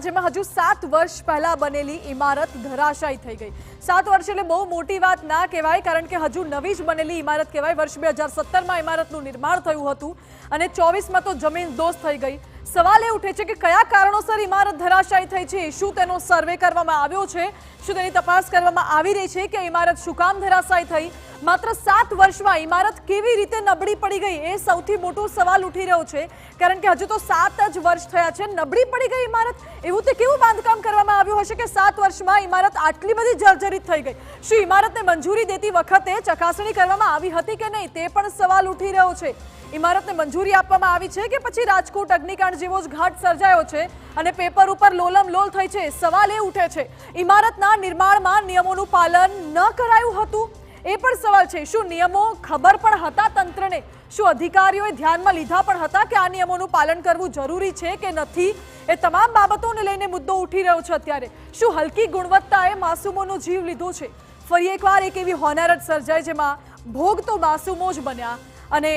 જેમાં હજુ 7 વર્ષ પહેલા બનેલી ઇમારત ધરાશાયી થઈ ગઈ। 7 વર્ષ એટલે બહુ મોટી વાત ના કહેવાય, કારણ કે હજુ નવી જ બનેલી ઇમારત કહેવાય। વર્ષ 2017માં ઇમારતનું નિર્માણ થયું હતું અને 24માં તો જમીન દોસ્ત થઈ ગઈ। સવાલ એ ઉઠે છે કે કયા કારણોસર ઇમારત ધરાશાયી થઈ છે? શું તેનો સર્વે કરવામાં આવ્યો છે? શું તેની તપાસ કરવામાં આવી રહી છે કે ઇમારત શું કામ ધરાશાયી થઈ? માત્ર 7 વર્ષમાં ઇમારત કેવી રીતે નબળી પડી ગઈ, એ સૌથી મોટો સવાલ ઉઠી રહ્યો છે, કારણ કે હજુ તો 7 જ વર્ષ થયા છે। નબળી પડી ગઈ ઇમારત, એવું તે કેવું બાંધકામ કરવામાં આવ્યું હશે કે 7 વર્ષમાં ઇમારત આટલી બધી જર્જરિત થઈ ગઈ? શું ઇમારતને મંજૂરી દેતી વખતે ચકાસણી કરવામાં આવી હતી કે નહીં, તે પણ સવાલ ઉઠી રહ્યો છે। ઇમારતને મંજૂરી આપવામાં આવી છે કે પછી રાજકોટ અગ્નિકાંડ જેવો જ ઘાટ સર્જાયો છે અને પેપર ઉપર લોલમ લોલ થઈ છે? સવાલ એ ઉઠે છે, ઇમારતના નિર્માણમાં નિયમોનું પાલન ન કરાયું હતું, એ પણ સવાલ છે। શું નિયમો ખબર પણ હતા તંત્રને? શું અધિકારીઓએ ધ્યાનમાં લીધા પણ હતા કે આ નિયમોનું પાલન કરવું જરૂરી છે કે નથી? એ તમામ બાબતોને લઈને મુદ્દો ઉઠી રહ્યો છે અત્યારે। શું હલકી ગુણવત્તાએ માસૂમોનો જીવ લીધો છે? ફરી એકવાર એક એવી હોનારત સર્જાય જેમાં ભોગ તો માસૂમો જ બન્યા અને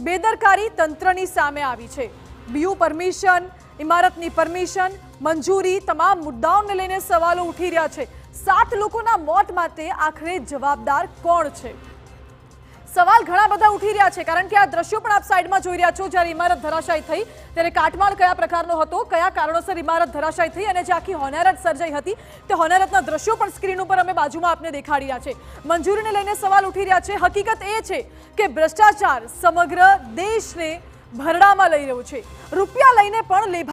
બેદરકારી તંત્રની સામે આવી છે। બીયુ પરમિશન, ઇમારતની પરમિશન, મંજૂરી, તમામ મુદ્દાઓને લઈને સવાલો ઉઠી રહ્યા છે। 7 લોકોના મોત માટે આખરે જવાબદાર કોણ છે? સવાલ ઘણા બધા ઉઠી રહ્યા છે, કારણ કે આ દ્રશ્યો પણ આપ સાઈડમાં જોઈ રહ્યા છો। જ્યારે ઇમારત ધરાશાયી થઈ ત્યારે કાટમાળ કયા પ્રકારનો હતો, કયા કારણોસર ઇમારત ધરાશાયી થઈ અને જે આખી હોનારત સર્જાઈ હતી તે હોનારતના દ્રશ્યો પણ સ્ક્રીન ઉપર અમે બાજુમાં આપને દેખાડી રહ્યા છે। મંજૂરીને લઈને સવાલ ઉઠી રહ્યા છે। હકીકત એ છે કે ભ્રષ્ટાચાર સમગ્ર દેશને ભરડામાં લઈ રહ્યો છે। રૂપિયા લઈને પણ